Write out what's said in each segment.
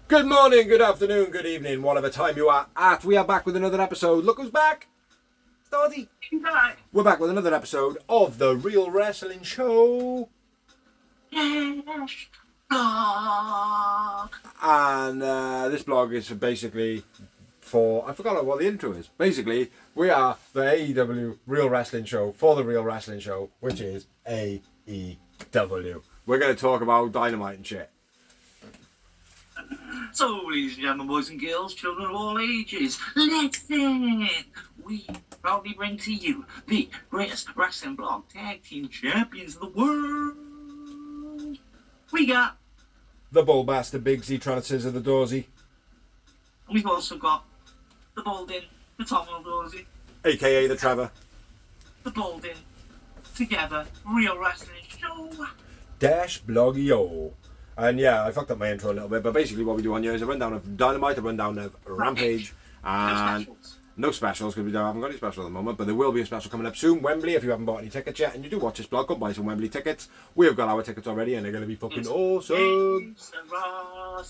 Good morning, good afternoon, good evening, whatever time you are at. We are back with another episode. Look who's back. Stoddy. We're back with another episode of The Real Wrestling Show. Yes. Blog. And this blog is basically for, I forgot what the intro is. Basically, we are the AEW Real Wrestling Show for The Real Wrestling Show, which is AEW. We're going to talk about Dynamite and shit. So, ladies and gentlemen, boys and girls, children of all ages, listen! We proudly bring to you the greatest wrestling blog tag team champions of the world. We got The Bull Bastard Big Z trying to scissor the Doorsy. We've also got the Bolden, the Tom Dorsey, AKA the Trevor. the Bolden, together, Real Wrestling Show. Dash Blogio. And yeah, I fucked up my intro a little bit, but basically what we do on here is a rundown of Dynamite, a rundown of Rampage, and no specials because we haven't got any specials at the moment, but there will be a special coming up soon. Wembley, if you haven't bought any tickets yet and you do watch this blog, go buy some Wembley tickets. We have got our tickets already and they're going to be fucking awesome. Sarah,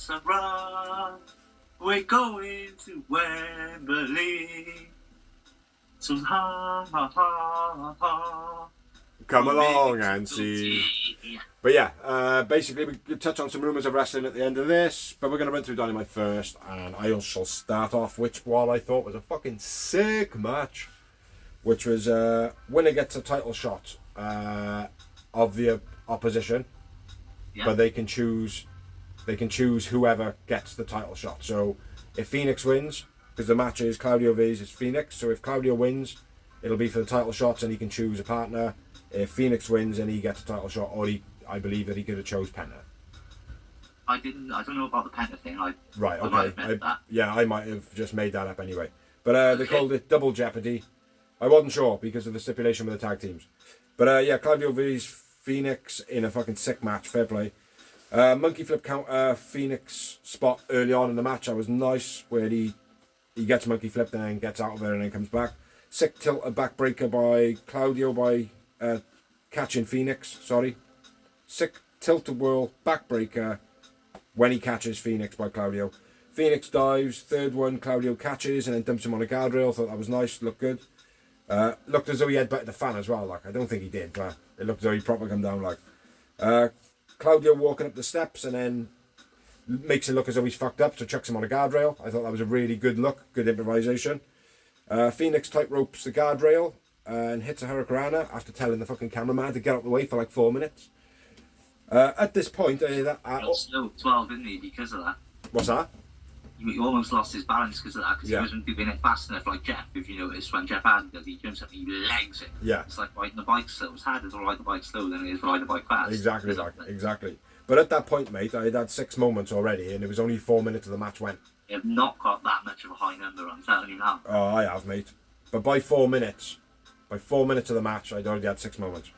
we're going to Wembley. So ha ha ha ha. Come along and see. But yeah, basically we could touch on some rumours of wrestling at the end of this, but we're going to run through Dynamite first, and I shall start off which what I thought was a fucking sick match, which was winner gets a title shot of the opposition, but they can choose whoever gets the title shot. So if Phoenix wins, because the match is Claudio vs Phoenix, so if Claudio wins, it'll be for the title shots and he can choose a partner. If Phoenix wins and he gets a title shot, or I believe that he could have chose Penta. I don't know about the Penta thing. Right, I might have okay. meant that. Yeah, I might have just made that up anyway. But they called it Double Jeopardy. I wasn't sure because of the stipulation with the tag teams. But yeah, Claudio vs Phoenix in a fucking sick match. Fair play. Monkey flip counter Phoenix spot early on in the match. That was nice, where he gets monkey flipped and then gets out of there and then comes back. Sick tilt a backbreaker by Claudio by catching Phoenix. Sick tilt-a-whirl backbreaker when he catches Phoenix by Claudio. Phoenix dives, third one Claudio catches and then dumps him on a guardrail. Thought that was nice, looked good. Looked as though he headbutted the fan as well. Like, I don't think he did, but it looked as though he properly come down. Like Claudio walking up the steps and then makes it look as though he's fucked up, so chucks him on a guardrail. I thought that was a really good look, good improvisation. Phoenix tight ropes the guardrail and hits a Hurricanrana after telling the fucking cameraman to get out of the way for like 4 minutes. At this point, Slow 12, didn't he, because of that? What's that? He almost lost his balance because of that, because he wasn't doing it fast enough like Jeff. If you notice, when Jeff Hardy does, he jumps up and he legs it. Yeah. It's like riding the bike slow. It's harder to ride the bike slow than it is to ride the bike fast. Exactly. But at that point, mate, I had 6 moments already, and it was only 4 minutes of the match went. You have not got that much of a high number, I'm telling you now. Oh, I have, mate. But by 4 minutes of the match, I'd already had 6 moments.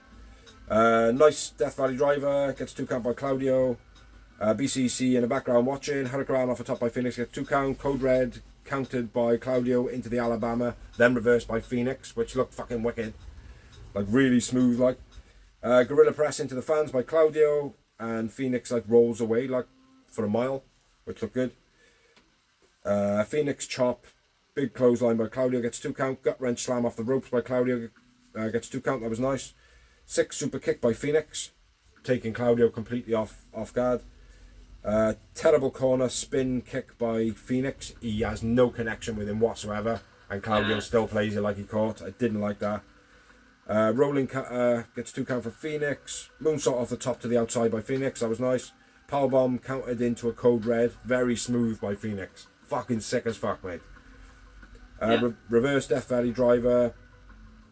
Nice Death Valley driver, gets 2 count by Claudio. BCC in the background watching. Hurricane off the top by Phoenix, gets 2 count. Code Red counted by Claudio into the Alabama, then reversed by Phoenix, which looked fucking wicked. Like, really smooth, like. Gorilla press into the fans by Claudio, and Phoenix, like, rolls away, like, for a mile, which looked good. Phoenix chop, big clothesline by Claudio, gets 2 count. Gut wrench slam off the ropes by Claudio, gets 2 count, that was nice. 6 super kick by Phoenix, taking Claudio completely off guard. Terrible corner spin kick by Phoenix. He has no connection with him whatsoever, and Claudio still plays it like he caught. I didn't like that. Rolling gets 2 count for Phoenix. Moonsault off the top to the outside by Phoenix, that was nice. Powerbomb counted into a Code Red, very smooth by Phoenix. Fucking sick as fuck, mate. Reverse Death Valley driver,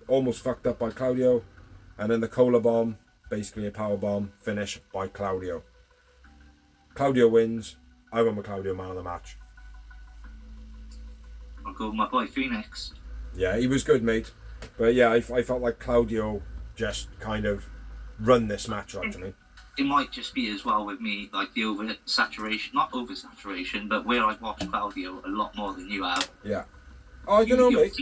almost fucked up by Claudio. And then the Cola Bomb, basically a power bomb finish by Claudio. Claudio wins. I went with Claudio man of the match. I'll go with my boy Phoenix. Yeah, he was good, mate. But yeah, I felt like Claudio just kind of run this match, actually. It might just be as well with me, like the not oversaturation, but where I've watched Claudio a lot more than you have. Yeah. Oh, I don't know, mate.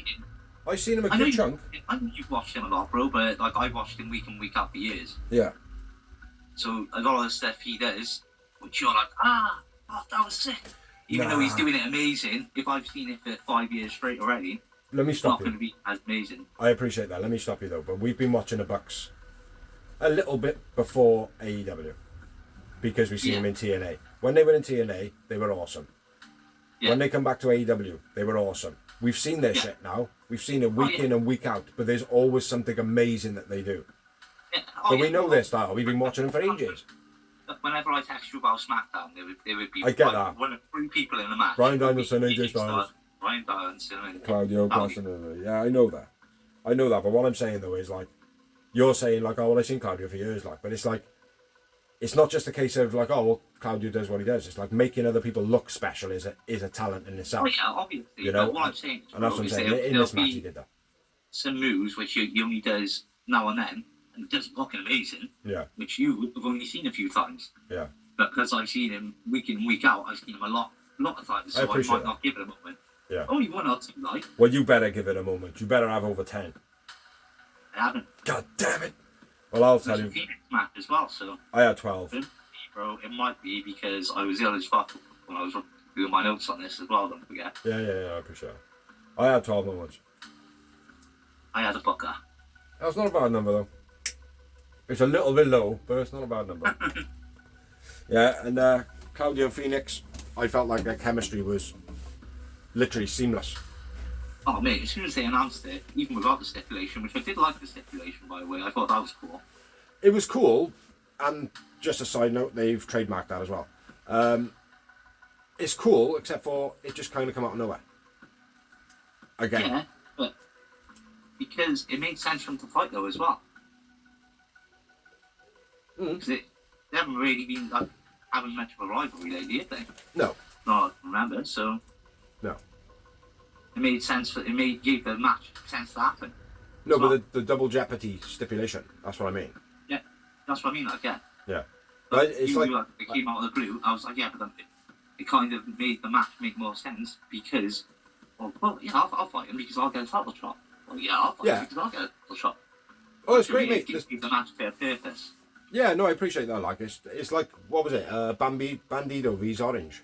I've seen him a good chunk. I know you've watched him a lot, bro, but like I've watched him week in, week out for years. Yeah. So a lot of the stuff he does, which you're like, oh, that was sick. Even though he's doing it amazing, if I've seen it for 5 years straight already, Let me it's stop not you. going to be as amazing. I appreciate that. Let me stop you though. But we've been watching the Bucks a little bit before AEW because we see them in TNA. When they were in TNA, they were awesome. Yeah. When they come back to AEW, they were awesome. We've seen their shit now. We've seen it week in and week out. But there's always something amazing that they do. Yeah. But we know their style. We've been watching them for ages. Whenever I text you about SmackDown, there would be I get that. one of 3 people in the match. Bryan Danielson, AJ Styles, Bryan Danielson, and Claudio Castagnoli. Yeah, I know that. I know that. But what I'm saying though is like, you're saying like, oh well, I've seen Claudio for years, like, but it's like, it's not just a case of like, oh well, Claudio does what he does. It's like making other people look special is a talent in itself. Oh yeah, obviously. You know, what I'm saying, and that's what I'm saying. In this match, he did that. Some moves which he only does now and then, and he does fucking amazing. Yeah. Which you have only seen a few times. Yeah. But because I've seen him week in, week out, I've seen him a lot of times, so I might not give it a moment. Yeah. Only 1 or 2, like. Well, you better give it a moment. You better have over 10. I haven't. God damn it. Well, I'll tell you. Phoenix match as well, so. I had 12. Bro, it might be because I was ill as fuck when I was doing my notes on this as well, don't forget. Yeah, I appreciate it. I had 12 moments. I had a booker. That's not a bad number, though. It's a little bit low, but it's not a bad number. Yeah, and Claudio Phoenix, I felt like their chemistry was literally seamless. Oh, mate, as soon as they announced it, even without the stipulation, which I did like the stipulation, by the way, I thought that was cool. It was cool, and just a side note, they've trademarked that as well. It's cool, except for it just kind of come out of nowhere. Again. Yeah, but because it made sense for them to fight, though, as well. Because they haven't really been like, having much of a rivalry lately, have they? No. Not I remember, so... No. It made sense, gave the match sense to happen. No, but the double jeopardy stipulation, that's what I mean. Yeah, that's what I mean, like, yeah. Yeah. But it's like... It came out of the blue, I was like, yeah, but then it kind of made the match make more sense because, well yeah, I'll fight him because I'll get a title shot. Well, yeah, I'll fight him because I'll get a title shot. Oh, it's great, mate. Give the match fair purpose. Yeah, no, I appreciate that. Like, it's like, what was it? Bandido vs Orange.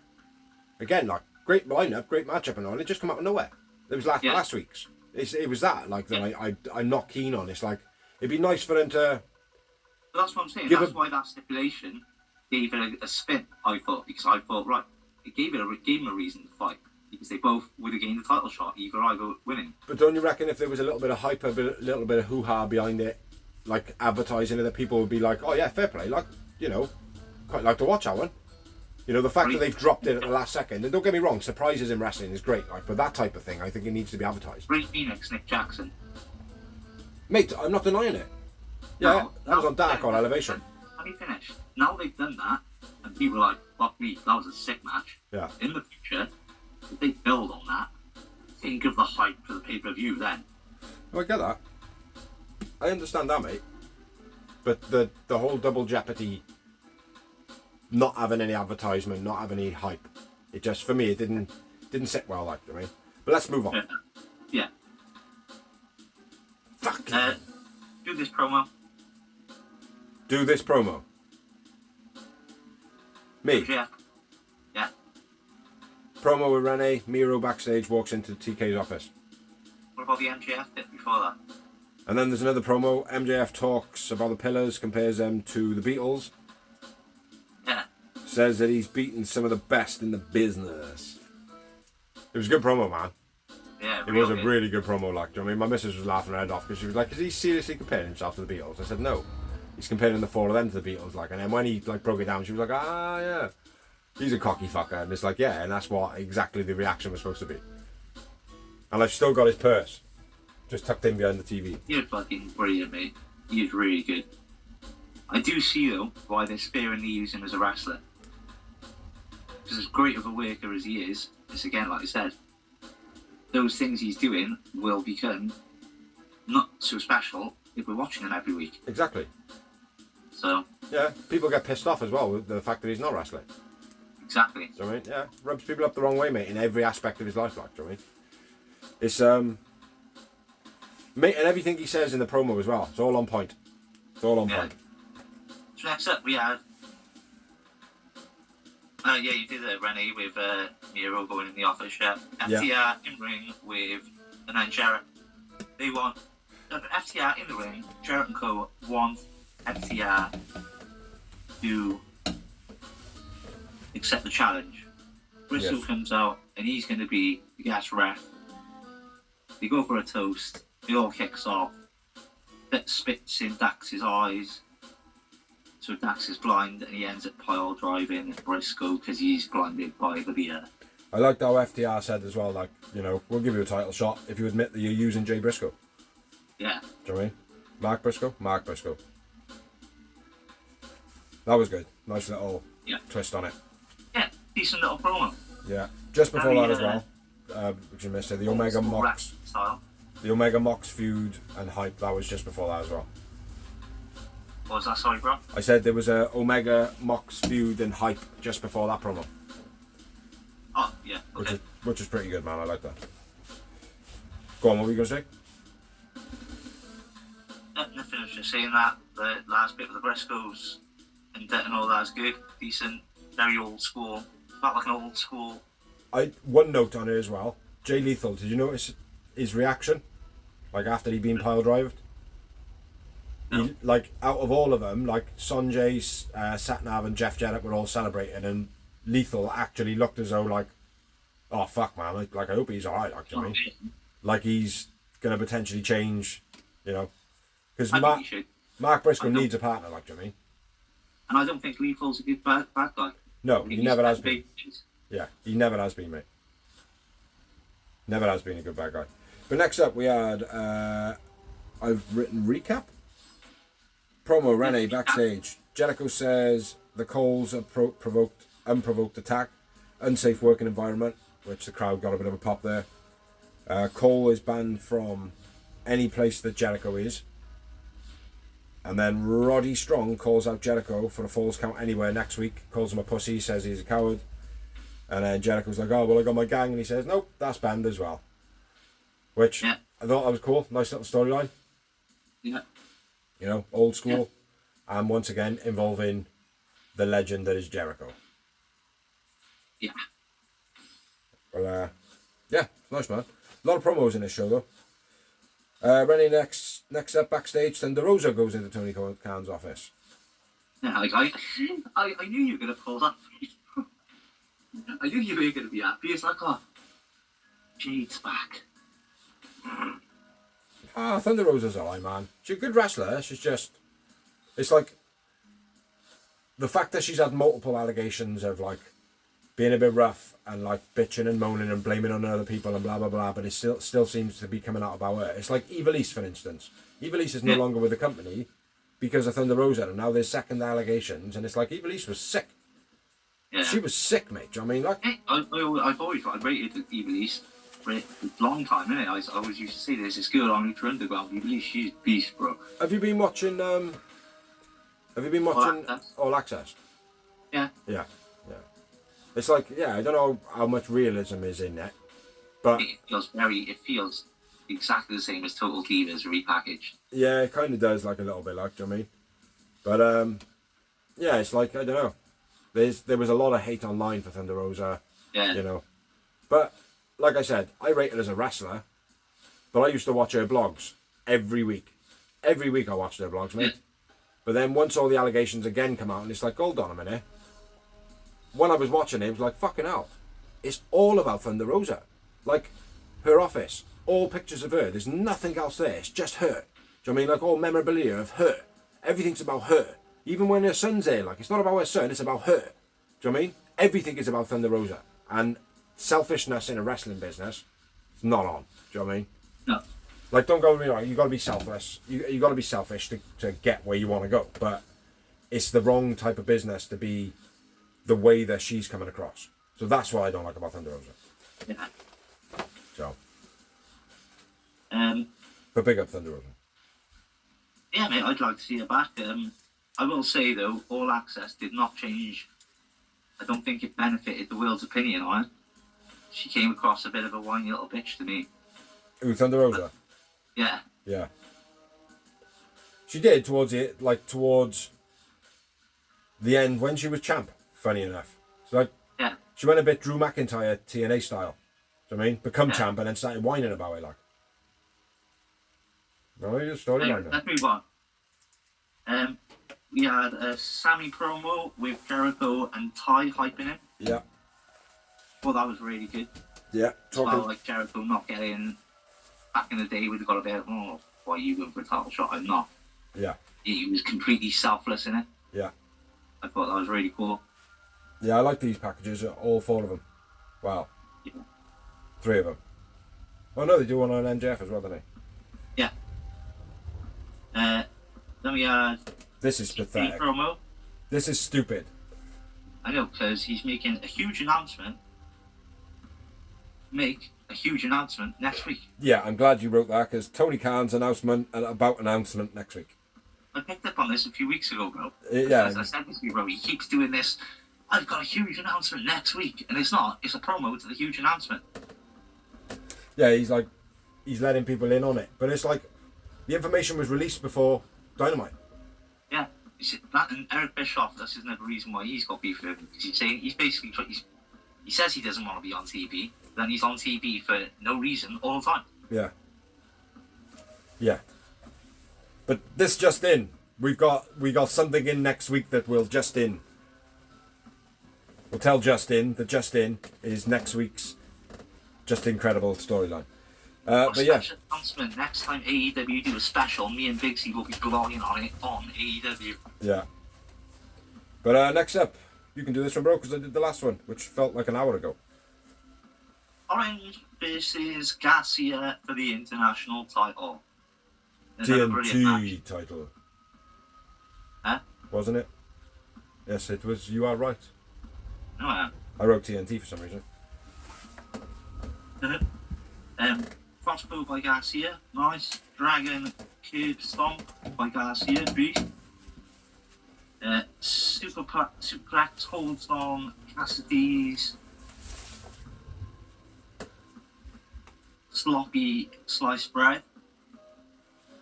Again, like, great lineup, great matchup and all. It just come out of nowhere. It was like last week's. It was that, like, that I'm not keen on. It's like, it'd be nice for them to... But that's what I'm saying. That's why that stipulation gave it a spin, I thought. Because I thought, right, it gave him a reason to fight. Because they both would have gained the title shot, either winning. But don't you reckon if there was a little bit of hype, a little bit of hoo-ha behind it, like advertising it, that people would be like, oh yeah, fair play, like, you know, quite like to watch that one. You know, the fact that they've dropped it at the last second, and don't get me wrong, surprises in wrestling is great, like, but that type of thing, I think it needs to be advertised. Ray Phoenix, Nick Jackson. Mate, I'm not denying it. Yeah, that was on Dark on Elevation. Let me finish. Now they've done that, and people are like, fuck me, that was a sick match. Yeah. In the future, if they build on that, think of the hype for the pay-per-view then. Oh, I get that. I understand that, mate. But the whole double jeopardy, not having any advertisement, not having any hype, it just, for me, it didn't sit well, like, I mean. But let's move on. Yeah. Fuck. Do this promo. Do this promo. Me. Yeah. Yeah. Promo with Renee, Miro backstage walks into TK's office. What about the MJF bit before that? And then there's another promo. MJF talks about the Pillars, compares them to the Beatles. Yeah. Says that he's beaten some of the best in the business. It was a good promo, man. Yeah, it was a really good promo, like, do you know what I mean? My missus was laughing her head off because she was like, is he seriously comparing himself to the Beatles? I said, no. He's comparing the 4 of them to the Beatles, like, and then when he, like, broke it down, she was like, ah, yeah. He's a cocky fucker. And it's like, yeah, and that's what exactly the reaction was supposed to be. And I've still got his purse. Just tucked in behind the TV. You're fucking brilliant, mate. He's really good. I do see, though, why they're sparingly using him as a wrestler. Because as great of a worker as he is, it's again, like I said, those things he's doing will become not so special if we're watching him every week. Exactly. So... Yeah, people get pissed off as well with the fact that he's not wrestling. Exactly. Do you know what I mean? Yeah, rubs people up the wrong way, mate, in every aspect of his life, like, do you know what I mean? It's, mate, and everything he says in the promo as well, it's all on point. It's all on point. So next up we have Yeah, you did it, Rennie, with Miro going in the office. Yeah. Yeah. FTR in ring with, and then Jarrett. They want FTR in the ring. Jarrett and Co. want FTR to accept the challenge. Briscoe Yes. comes out and he's going to be the gas ref. They go for a toast. It all kicks off. That spits in Dax's eyes. So Dax is blind and he ends up pile driving Briscoe because he's blinded by the beer. I liked how FTR said as well, like, you know, we'll give you a title shot if you admit that you're using Jay Briscoe. Yeah. Do you know what I mean? Mark Briscoe? Mark Briscoe. That was good. Nice little twist on it. Yeah, decent little promo. Yeah. Just before Very, that as well, which you missed it, the Omega Mox. Style. The Omega Mox feud and hype, that was just before that as well. What was that, sorry, bro? I said there was a Omega Mox feud and hype just before that promo. Oh, yeah, okay. Which is pretty good, man. I like that. Go on, what were you going to say? Nothing, I was just saying that the last bit of the Briscoes and all that is good, decent, very old school. Felt like an old school. One note on it as well. Jay Lethal, did you notice his reaction? Like after he'd been pile drived? No. Like out of all of them, like Sanjay, Satnav and Jeff Jarrett were all celebrating, and Lethal actually looked as though like, oh fuck man, like I hope he's alright, like, do you know what I mean? Like he's gonna potentially change, you know, because Mark Briscoe needs a partner, like, do you know what I mean? And I don't think Lethal's a good bad guy. No, he never has been. Babies. Yeah, he never has been, mate. Never has been a good bad guy. But next up we had, I've written recap. Promo Renee backstage. Jericho says the Coles unprovoked attack, unsafe working environment, which the crowd got a bit of a pop there. Cole is banned from any place that Jericho is. And then Roddy Strong calls out Jericho for a falls count anywhere next week. Calls him a pussy, says he's a coward. And then Jericho's like, oh, well, I got my gang. And he says, nope, that's banned as well. Which I thought that was cool. Nice little storyline. Yeah. You know, old school. Yeah. And once again, involving the legend that is Jericho. Yeah. Well, yeah, nice, man. A lot of promos in this show, though. Rennie, next up backstage, Thunder Rosa goes into Tony Khan's office. Yeah, like I knew you were going to pull that. I knew you were going to be happy. It's like, oh, Jade's back. Thunder Rosa's alright, man. She's a good wrestler. She's just... It's like... The fact that she's had multiple allegations of, like, being a bit rough and, like, bitching and moaning and blaming on other people and blah, blah, blah, but it still seems to be coming out about her. It's like Evilise, for instance. Evilise is no longer with the company because of Thunder Rosa, and now there's second allegations, and it's like Evilise was sick. Yeah. She was sick, mate. Do you know what I mean? Like, Hey, I've always rated Evilise for a long time, innit? I always used to say there's this girl on Ultra Underground, Evilise, she's a beast, bro. Have you been watching All Access? Yeah. Yeah. It's like, yeah, I don't know how much realism is in it, but It feels exactly the same as Total Divas repackaged. yeah, it kind of does, like a little bit, like, do you know what I mean? But yeah, it's like, I don't know. There was a lot of hate online for Thunder Rosa, you know. But like I said, I rate her as a wrestler, but I used to watch her blogs every week. Every week I watched her blogs, mate. But then once all the allegations again come out, and it's like, hold on a minute. When I was watching it was like, fucking hell. It's all about Thunder Rosa. Like, her office, all pictures of her. There's nothing else there. It's just her. Do you know what I mean? Like, all memorabilia of her. Everything's about her. Even when her son's there, like, it's not about her son, it's about her. Do you know what I mean? Everything is about Thunder Rosa. And selfishness in a wrestling business, it's not on. Do you know what I mean? No. Like, don't go with me wrong, you got to be selfless. You got to be selfish to get where you want to go. But it's the wrong type of business to be the way that she's coming across. So that's what I don't like about Thunder Rosa. Yeah. So. But big up Thunder Rosa. Yeah, mate, I'd like to see her back. I will say, though, All Access did not change. I don't think it benefited the world's opinion on it. She came across a bit of a whiny little bitch to me. Ooh, Thunder Rosa? Yeah. Yeah. She did towards the end when she was champ, funny enough. It's like, Yeah. she went a bit Drew McIntyre TNA style. Do you know what I mean? Become Yeah. champ and then started whining about it, like. No, just storyline. Anyway, let's move on. We had a Sammy promo with Jericho and Ty hyping it. Yeah. Well, that was really good. Yeah. Well, like Jericho not getting back in the day, we'd got a bit, oh, why are you going for a title shot? I'm not. Yeah. He was completely selfless in it. Yeah. I thought that was really cool. Yeah, I like these packages, all 4 of them. Wow. Yeah. 3 of them. Oh no, they do one on MJF as well, don't they? Yeah. Then we had This is pathetic. promo. This is stupid. I know, because he's making a huge announcement. Make a huge announcement next week. Yeah, I'm glad you wrote that, because Tony Khan's announcement next week. I picked up on this a few weeks ago, bro. Yeah. As I said this to you, bro, he keeps doing this. I've got a huge announcement next week, and it's not. It's a promo to the huge announcement. Yeah, he's letting people in on it, but it's like the information was released before Dynamite. Yeah, that and Eric Bischoff. That's another reason why he's got beef with him, because he's saying he says he doesn't want to be on TV, then he's on TV for no reason all the time. Yeah. Yeah. But this just in, we got something in next week that will just in. We'll tell Justin that Just In is next week's Just Incredible storyline. But yeah. Special announcement, next time AEW do a special, me and Big C will be blogging on it on AEW. Yeah. But next up, you can do this one, bro, because I did the last one, which felt like an hour ago. Orange versus Garcia for the international title. Another brilliant match. TNT title. Huh? Wasn't it? Yes, it was. You are right. No, I I wrote TNT for some reason. am. Crossbow by Garcia, nice. Dragon curb stomp by Garcia, beast. Suplex holds on Cassidy's sloppy sliced bread.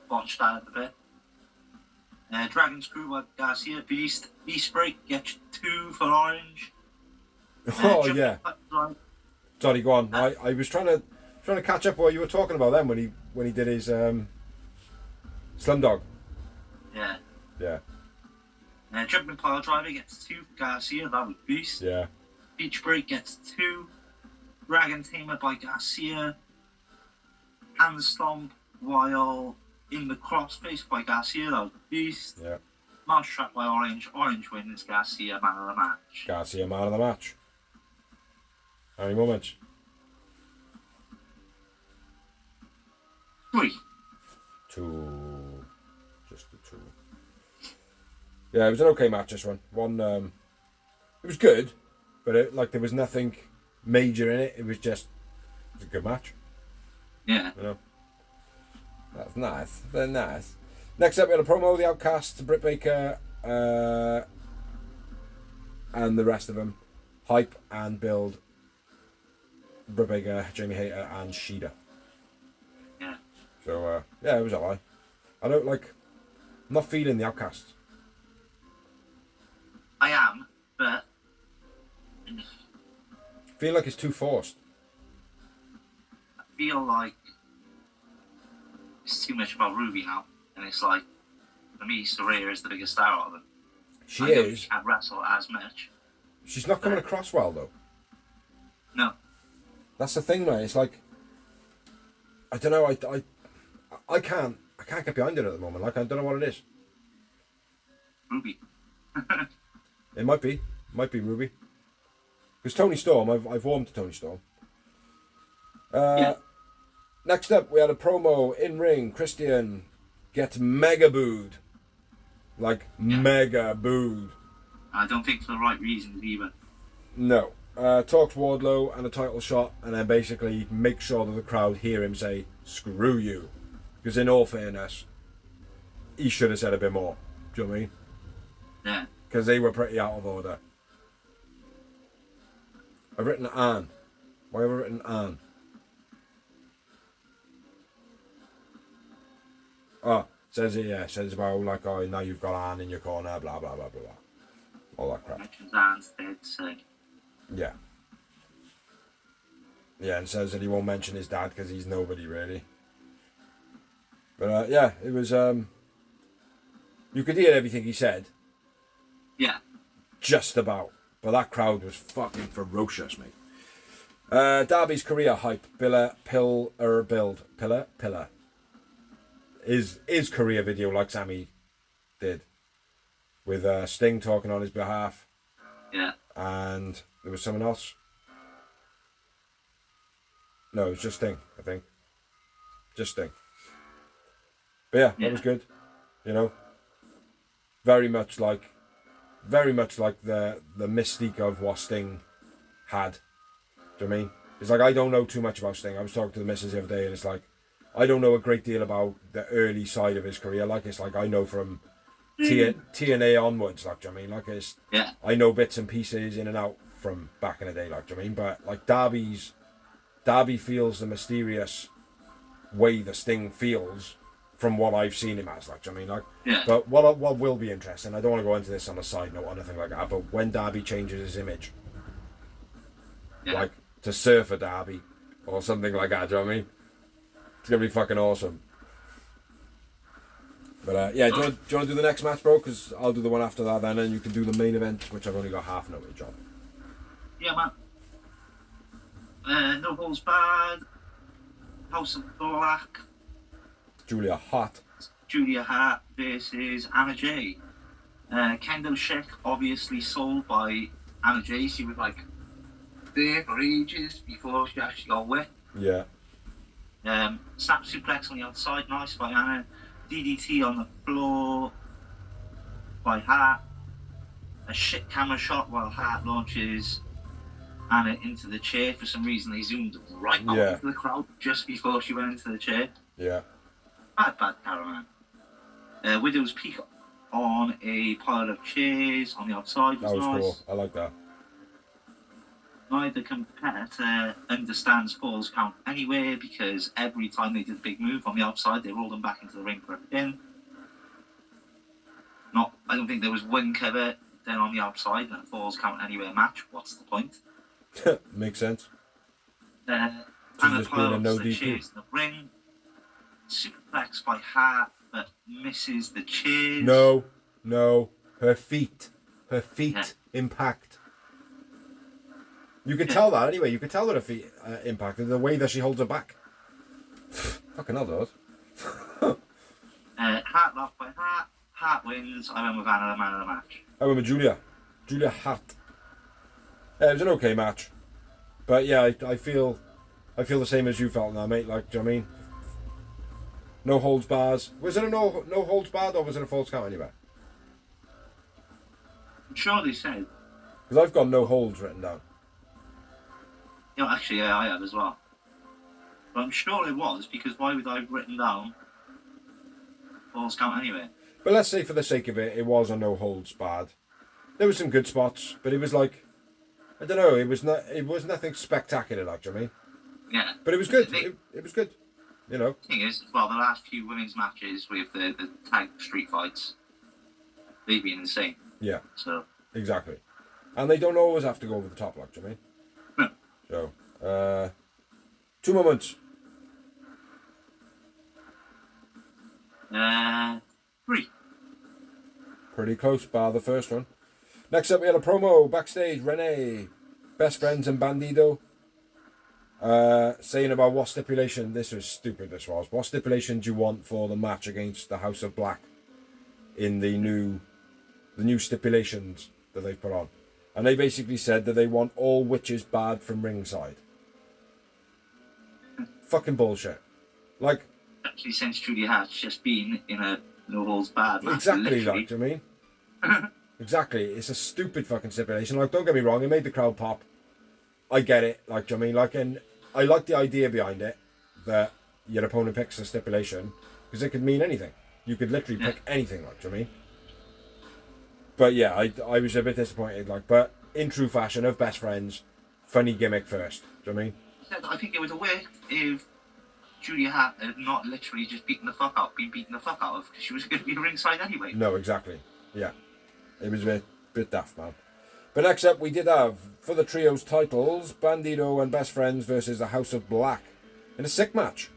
Botched out of the bit. Dragon screw by Garcia, beast. Beast break gets 2 for Orange. Oh yeah. Sorry, go on. I was trying to catch up what you were talking about then when he did his Slumdog. Yeah. Yeah. Jumping pile driver gets 2 for Garcia, that was beast. Yeah. Beach break gets 2. Dragon tamer by Garcia. Hand stomp while in the crossface by Garcia, that was beast. Yeah. Mouse trap by Orange. Orange wins. Garcia man of the match. Garcia man of the match. How many moments? 3. 2. Just the 2. Yeah, it was an okay match, this one. It was good, but there was nothing major in it. It was a good match. Yeah. You know? That's nice. Very nice. Next up, we had a promo of the Outcast, Britt Baker, and the rest of them. Hype and build Britt Baker, Jamie Hayter, and Shida. Yeah. So, yeah, it was alright. I'm not feeling the Outcast. I am, but I feel like it's too forced. I feel like it's too much about Ruby now. And it's like, for me, Saraya is the biggest star out of them. She I know is. She can't wrestle as much. She's not coming across well, though. No. That's the thing, mate. It's like, I don't know. I can't get behind it at the moment. Like, I don't know what it is. Ruby. It might be Ruby. Because Tony Storm, I've warmed to Tony Storm. Yeah. Next up, we had a promo in ring. Christian gets mega booed. Mega booed. I don't think for the right reasons either. No. Talks Wardlow and a title shot, and then basically make sure that the crowd hear him say, "Screw you." Because in all fairness, he should have said a bit more. Do you know what I mean? Yeah. Because they were pretty out of order. I've written Anne. Why have I written Anne? Oh, says it, yeah. Says about now you've got Anne in your corner, blah, blah, blah, blah, blah. All that crap. Mentions Anne's dead, so. Yeah. Yeah, and says that he won't mention his dad because he's nobody really. But yeah, it was. You could hear everything he said. Yeah. Just about. But that crowd was fucking ferocious, mate. Darby's career hype. Pillar. His career video like Sammy did. With Sting talking on his behalf. Yeah. And there was someone else. No, it was just Sting, I think. Just Sting. But yeah, that was good. You know. Very much like the mystique of what Sting had. Do you know what I mean? It's like I don't know too much about Sting. I was talking to the missus the other day and it's like I don't know a great deal about the early side of his career. Like it's like I know from TNA onwards, like do you know what I mean? Like it's I know bits and pieces in and out from back in the day, like do you know what I mean? But like Darby feels the mysterious way the Sting feels from what I've seen him as, like do you know what I mean? Like but what will be interesting, I don't want to go into this on a side note or anything like that, but when Darby changes his image, like to Surfer Darby or something like that, do you know what I mean? It's gonna be fucking awesome. But yeah, do you want to do the next match, bro? Because I'll do the one after that then, and you can do the main event, which I've only got half knowledge on. Yeah, man. No Holds Barred. House of Black. Julia Hart versus Anna Jay. Kendo Chic obviously sold by Anna Jay. She was like there for ages before she actually got wet. Yeah. Snap suplex on the outside, nice by Anna. DDT on the floor by Hart. A shit camera shot while Hart launches Anna into the chair. For some reason, they zoomed right out into the crowd just before she went into the chair. Yeah. Bad caravan. Widow's Peak on a pile of chairs on the outside was nice. Cool. I like that. Neither competitor understands falls count anywhere because every time they did a big move on the outside, they rolled them back into the ring for a pin. I don't think there was one cover then on the outside and a falls count anywhere match. What's the point? Makes sense. Anna piles the chairs in the ring. Superplex by Hart, but misses the chairs. No. Her feet impact. You could tell that anyway. You could tell that her feet impacted the way that she holds her back. Fucking hell, those. Hart locked by Hart. Hart wins. I went with Anna, the man of the match. I went with Julia Hart. It was an okay match, but yeah, I feel the same as you felt now, mate. Like, do you know what I mean? No holds bars. Was it a no holds barred or was it a false count anyway? I'm sure they said. Because I've got no holds written down. Yeah, actually, I have as well. But I'm sure it was, because why would I have written down falls count anyway? But let's say for the sake of it, it was a no holds barred. There were some good spots, but it was like, I don't know, it was nothing spectacular, like, do you know what I mean? Yeah. But it was good. It was good. You know. The thing is, well, the last few women's matches with the tag street fights, they've been insane. Yeah. So. Exactly. And they don't always have to go over the top, like, do you know what I mean? So, 2 moments. 3. Pretty close, bar the first one. Next up, we had a promo backstage. Renee, Best Friends and Bandido, saying about what stipulation. This was stupid. This was. What stipulation do you want for the match against the House of Black in the new stipulations that they put on? And they basically said that they want all witches barred from ringside. Fucking bullshit. Like, actually, since Julia Hart's just been in a no holds barred match. Exactly, like, do you know what I mean? Exactly. It's a stupid fucking stipulation. Like, don't get me wrong, it made the crowd pop. I get it, like, do you know what I mean? Like, and I like the idea behind it, that your opponent picks a stipulation, because it could mean anything. You could literally pick anything, like, do you know what I mean? But yeah, I was a bit disappointed, like, but in true fashion of Best Friends, funny gimmick first, do you know what I mean? I think it would have worked if Julia Hart had not literally just been beaten the fuck out of, because she was going to be ringside anyway. No, exactly. Yeah. It was a bit daft, man. But next up, we did have, for the trios titles, Bandito and Best Friends versus the House of Black in a sick match.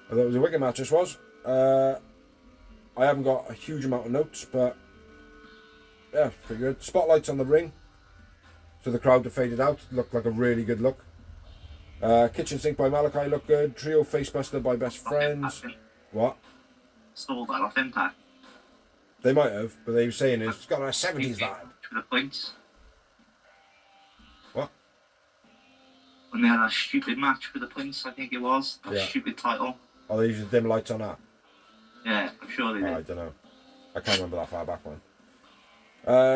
I thought it was a wicked match, this was. I haven't got a huge amount of notes, but yeah, pretty good. Spotlights on the ring, so the crowd have faded out. Looked like a really good look. Kitchen Sink by Malachi looked good. Trio Facebuster by Best Friends. What? Stole that off Impact. They might have, but they were saying it's got a 70s vibe. For the points. What? When they had a stupid match for the points, I think it was. A stupid title. Oh, they used dim lights on that? Yeah, I'm sure they did. I don't know. I can't remember that far back one.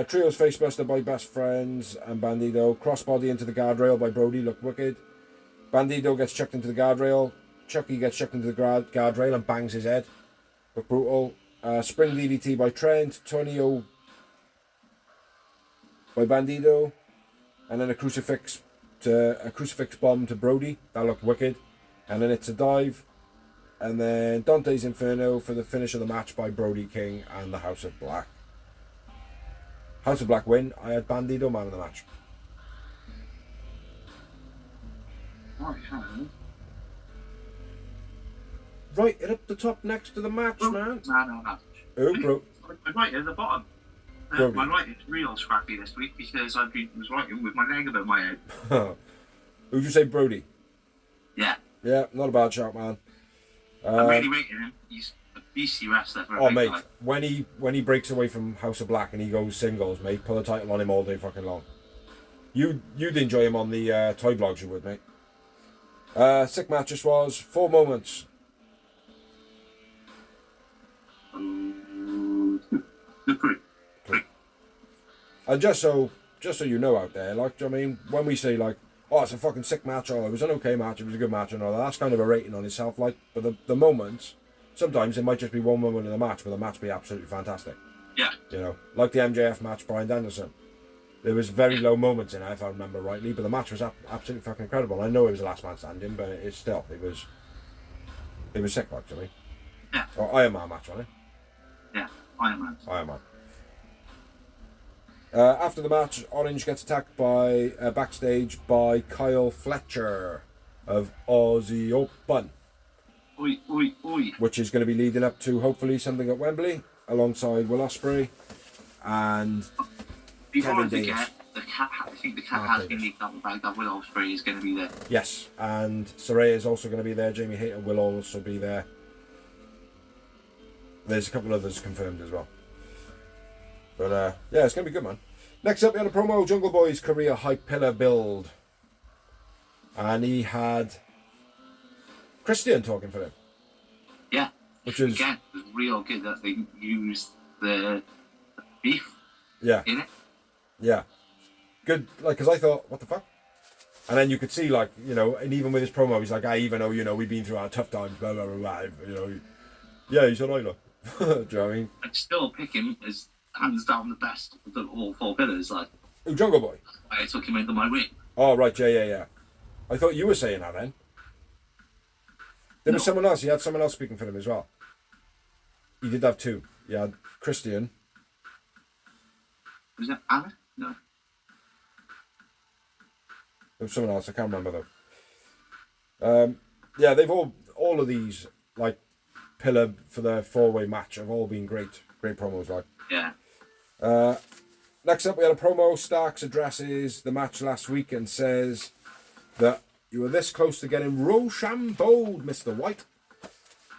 Trios Facebuster by Best Friends and Bandito. Crossbody into the guardrail by Brody looked wicked. Bandito gets chucked into the guardrail. Chucky gets chucked into the guardrail and bangs his head. Looked brutal. Spring DDT by Trent. Tonio by Bandito. And then a crucifix bomb to Brody. That looked wicked. And then it's a dive. And then Dante's Inferno for the finish of the match by Brody King and the House of Black. House of Black win. I had Bandito man of the match. Right, it up the top next to the match, man. No. Oh, bro. I'm right at the bottom. My writing's real scrappy this week because I was writing with my leg above my head. Who'd you say, Brody? Yeah. Yeah, not a bad shout, man. I'm really rating him. He's a beastly wrestler for a big mate, guy. when he breaks away from House of Black and he goes singles, mate, pull a title on him all day fucking long. You'd enjoy him on the toy blogs, you would, mate. Sick match this was. 4 moments. And just so you know out there, like, do you know what I mean, when we say like, oh, it's a fucking sick match, or it was an okay match, it was a good match and all that, that's kind of a rating on itself, like, but the moments, sometimes it might just be one moment in the match, but the match be absolutely fantastic. Yeah. You know, like the MJF match, Bryan Danielson. There was very low moments in it, if I remember rightly, but the match was absolutely fucking incredible. I know it was the last man standing, but it was sick, like, do you know what I mean? Yeah. Or Iron Man match, wasn't it? Yeah, Iron Man. Iron Man. After the match, Orange gets attacked by backstage by Kyle Fletcher of Aussie Open. Oi. Which is going to be leading up to hopefully something at Wembley alongside Will Ospreay and Before Kevin I forget, Davis. I think the cat has been leaked out the bag that Will Ospreay is going to be there. Yes, and Saraya is also going to be there. Jamie Hayter will also be there. There's a couple others confirmed as well. But yeah, it's going to be good, man. Next up, we had a promo, Jungle Boy's career hype pillar build. And he had Christian talking for him. Yeah. Which is... Again, it was real good that they used the beef in it. Yeah. Good, like, because I thought, what the fuck? And then you could see, like, you know, and even with his promo, he's like, even though, you know, we've been through our tough times, blah, blah, blah, blah, you know. Yeah, he's an idol. Do you know what I mean? I'd still pick him as hands down the best of the all 4 pillars. Like, Who, Jungle Boy? I took him into my ring. Oh, right, yeah. I thought you were saying that then. There was someone else. He had someone else speaking for him as well. He did have 2. He had Christian. Was that Anna? No. There was someone else. I can't remember though. Yeah, they've all of these like pillar for the 4-way match have all been great promos. Like. Yeah. Next up, we had a promo. Starks addresses the match last week and says that you were this close to getting Rochambeau'd, Mr. White.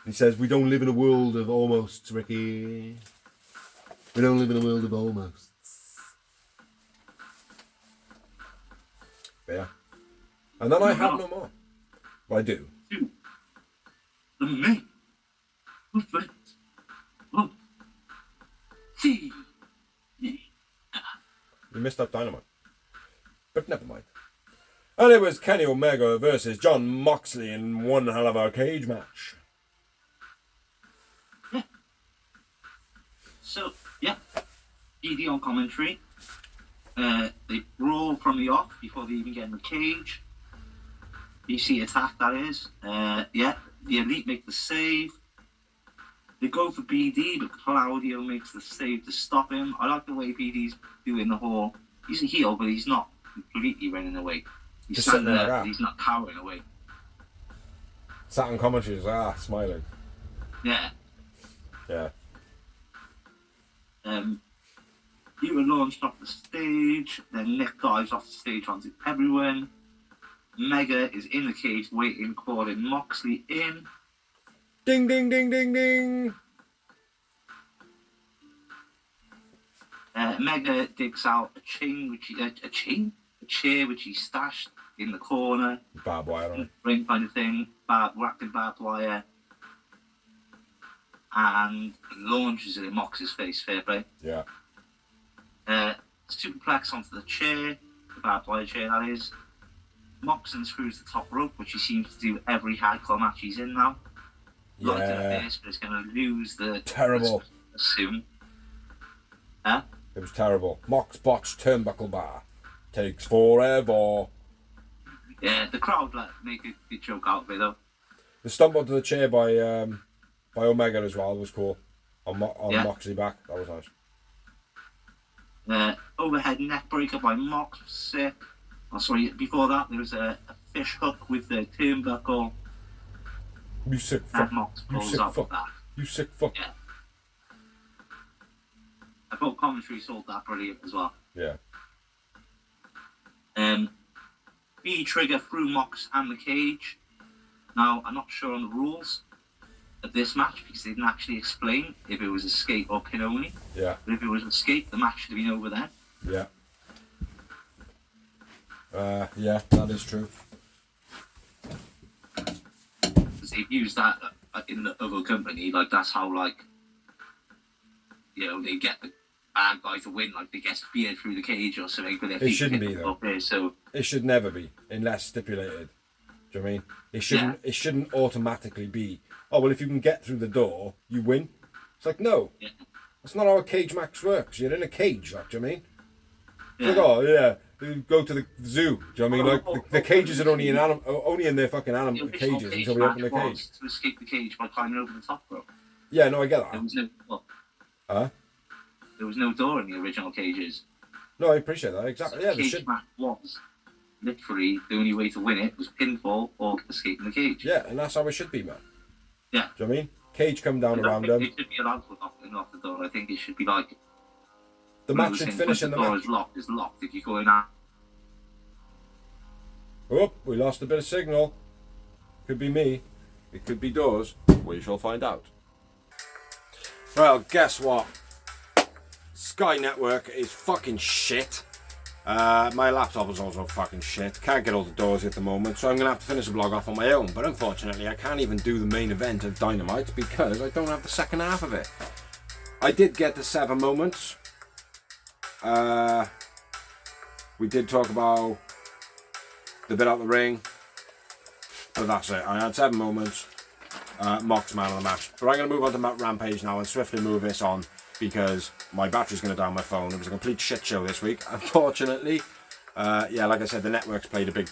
He says, we don't live in a world of almosts, Ricky. We don't live in a world of almosts. But yeah. And then I have no more. But I do. To the main event of the You missed out Dynamite. But never mind. And it was Kenny Omega versus John Moxley in one hell of a cage match. Yeah. So, yeah. ED on commentary. They brawl from the off before they even get in the cage. DC attack, that is. Yeah. The Elite make the save. They go for BD, but Claudio makes the save to stop him. I like the way BD's doing the whole. He's a heel, but he's not completely running away. He's Just standing sitting there there, like but he's not cowering away. Sat in commentary, smiling. Yeah. Yeah. You were launched off the stage, then Nick dives off the stage onto everyone. Omega is in the cage waiting, calling Moxley in. Ding, ding, ding, ding, ding. Omega digs out a chair which he stashed in the corner. Barbed wire on it. Ring kind of thing, wrapped in barbed wire. And launches it in Mox's face, fair play. Yeah. Superplex onto the chair, the barbed wire chair that is. Mox unscrews the top rope, which he seems to do every hardcore match he's in now. Not doing this, but it's going to lose the... Terrible. Soon. It was terrible. Mox botched turnbuckle bar. Takes forever. Yeah, the crowd make a good joke out of it though. The stump onto the chair by Omega as well was cool. On Moxley back, that was nice. Overhead neck breaker by Mox was sick. Oh, sorry, before that there was a fish hook with the turnbuckle. You sick fuck. Mox You pulls sick up fuck. with that. You sick fuck. Yeah. I thought commentary sold that brilliant as well. Yeah. B trigger through Mox and the cage. Now, I'm not sure on the rules of this match because they didn't actually explain if it was escape or pin only. Yeah. But if it was escape, the match should have been over then. Yeah. Yeah, that is true. Because they've used that in the other company, like that's how, like, you know, they get the bad guy to win, like they get speared through the cage or something. But it shouldn't be though. There, so it should never be, unless stipulated. Do you know what I mean? It shouldn't. Yeah. It shouldn't automatically be. Oh well, if you can get through the door, you win. It's like no, that's not how a cage match works. You're in a cage, like, do you know what I mean? It's like, oh yeah, you go to the zoo. Do you know what I mean? Like the cages are only in their fucking animal cages until we open the cage. To escape the cage by climbing over the top rope. Yeah, no, I get that. There was no. Huh? There was no door in the original cages. No, I appreciate that. Exactly. So Yeah, the cage match was literally the only way to win it was pinfall or escaping the cage. Yeah, and that's how it should be, man. Yeah. Do you know what I mean? Cage come down around them. It should be allowed to lock the door. I think it should be like the match should finish in the match. The door is locked if you go in out. Oh, we lost a bit of signal. Could be me. It could be doors. We shall find out. Well, guess what? Sky Network is fucking shit. My laptop is also fucking shit. Can't get all the doors at the moment, so I'm going to have to finish the blog off on my own. But unfortunately, I can't even do the main event of Dynamite because I don't have the second half of it. I did get the 7 moments. We did talk about the bit out the ring, but that's it. I had 7 moments. Mox man of the match. But I'm going to move on to Rampage now and swiftly move this on because my battery's going to die on my phone. It was a complete shit show this week, unfortunately. Yeah, like I said, the network's played a big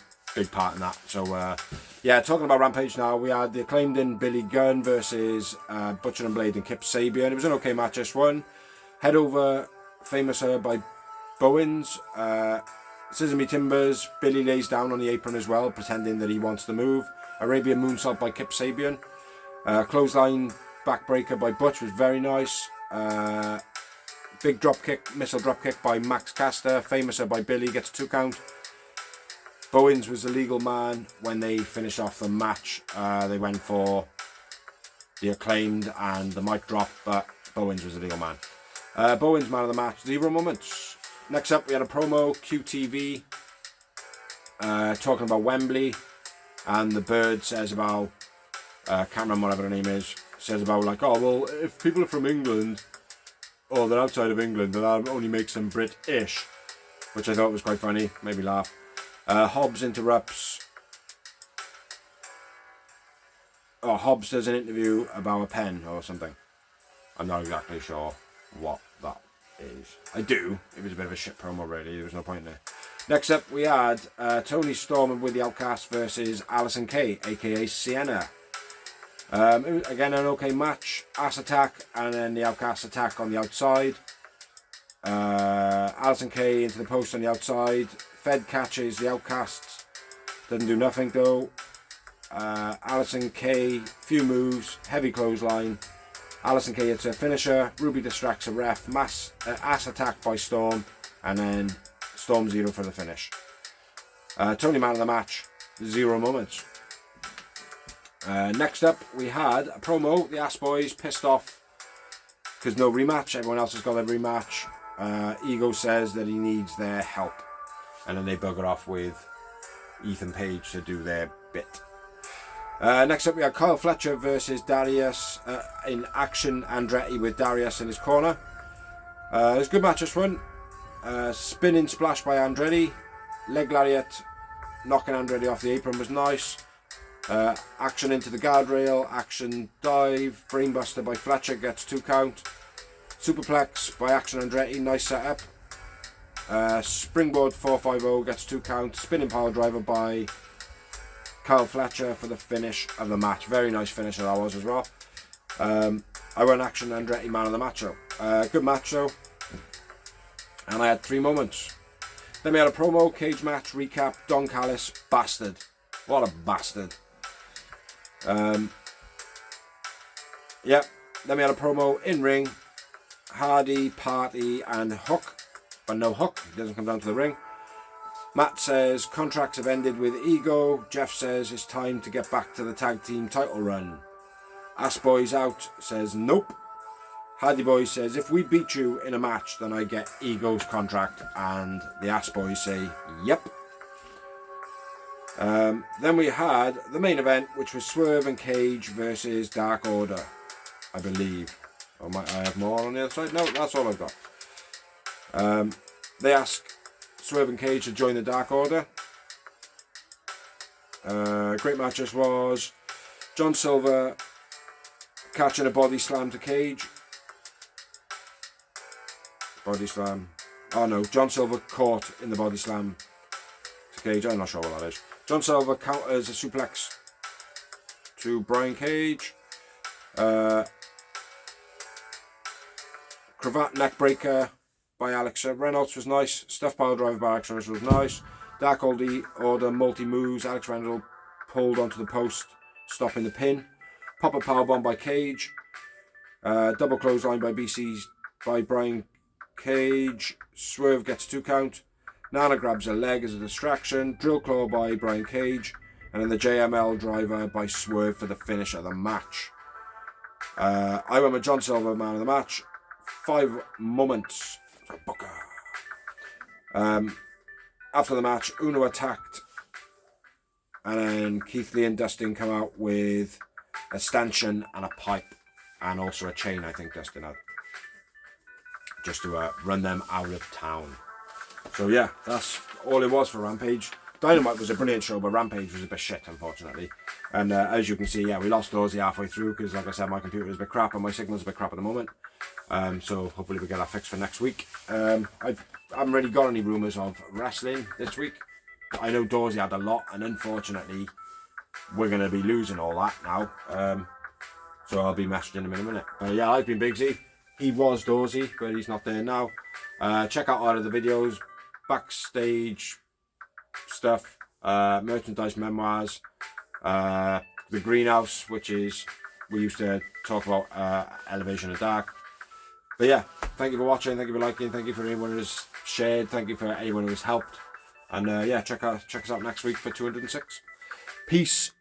part in that. So, yeah, talking about Rampage now, we had the Acclaimed in Billy Gunn versus Butcher and Blade and Kip Sabian. It was an okay match, this one. Head over Famouser by Bowens. Sesame Timbers. Billy lays down on the apron as well, pretending that he wants to move. Arabian Moonsault by Kip Sabian. Clothesline backbreaker by Butch was very nice. Big missile drop kick by Max Caster. Famouser by Billy gets a 2 count. Bowens was the legal man when they finished off the match. They went for the Acclaimed and the mic drop, but Bowens was the legal man. Bowens man of the match, 0 moments. Next up, we had a promo, QTV, talking about Wembley, and the bird says about, Cameron, whatever her name is, says about like, oh, well, if people are from England, or they're outside of England, then that only makes them Brit-ish, which I thought was quite funny, made me laugh. Hobbs interrupts. Oh, Hobbs does an interview about a pen or something. I'm not exactly sure what that is. I do. It was a bit of a shit promo, really. There was no point in it. Next up, we had Tony Storm with the Outcast versus Alison Kay, aka Sienna. It was, again, an okay match. Ass attack and then the Outcast attack on the outside. Alison Kay into the post on the outside. Fed catches the Outcasts. Doesn't do nothing though. Alison Kay, few moves, heavy clothesline. Alison Kay hits a finisher. Ruby distracts a ref. Ass attack by Storm. And then Storm 0 for the finish. Tony man of the match. 0 moments. Next up, we had a promo. The Ass Boys pissed off because no rematch. Everyone else has got a rematch. Ego says that he needs their help, and then they bugger off with Ethan Page to do their bit. Next up, we had Kyle Fletcher versus Darius in Action Andretti with Darius in his corner. It was a good match this one. Spinning splash by Andretti, leg lariat, knocking Andretti off the apron was nice. Action into the guardrail, action dive, brainbuster by Fletcher gets 2 count. Superplex by Action Andretti, nice setup. Springboard 450 gets 2 count. Spinning power driver by Kyle Fletcher for the finish of the match. Very nice finisher that was as well. I went Action Andretti man of the match though. Good match though. And I had 3 moments. Then we had a promo, cage match, recap, Don Callis, bastard. What a bastard. Yep. Then we had a promo in ring. Hardy, Party and Hook. But no Hook. He doesn't come down to the ring. Matt says contracts have ended with Ego. Jeff says it's time to get back to the tag team title run. Ass Boys out says nope. Hardy Boys says if we beat you in a match then I get Ego's contract, and the Ass Boys say yep. Then we had the main event, which was Swerve and Cage versus Dark Order, I believe. Or might I have more on the other side? No, that's all I've got. They ask Swerve and Cage to join the Dark Order. Great match this was. John Silver catching a body slam to Cage. Body slam. Oh no, John Silver caught in the body slam to Cage. I'm not sure what that is. John Silver counters a suplex to Brian Cage. Cravat neckbreaker by Alex Reynolds was nice. Stuff pile driver by Alex Reynolds was nice. Dark Order multi moves. Alex Reynolds pulled onto the post, stopping the pin. Pop up powerbomb by Cage. Double clothesline by Brian Cage. Swerve gets 2 count. Nana grabs a leg as a distraction. Drill claw by Brian Cage. And then the JML driver by Swerve for the finish of the match. I went with John Silver man of the match. 5 moments. After the match, Uno attacked. And then Keith Lee and Dustin come out with a stanchion and a pipe. And also a chain, I think Dustin had. Just to run them out of town. So yeah, that's all it was for Rampage. Dynamite was a brilliant show, but Rampage was a bit shit, unfortunately. And as you can see, yeah, we lost Dorsey halfway through because, like I said, my computer is a bit crap and my signal's a bit crap at the moment. So hopefully we get that fixed for next week. I haven't really got any rumours of wrestling this week. I know Dorsey had a lot, and unfortunately, we're going to be losing all that now. So I'll be messaging him in a minute. But yeah, I've been Bigsy. He was Dorsey, but he's not there now. Check out all of the videos, backstage stuff, merchandise memoirs, the greenhouse, which is, we used to talk about Elevation of Dark. But yeah, thank you for watching, thank you for liking, thank you for anyone who has shared, thank you for anyone who has helped. And yeah, check us out next week for 206. Peace.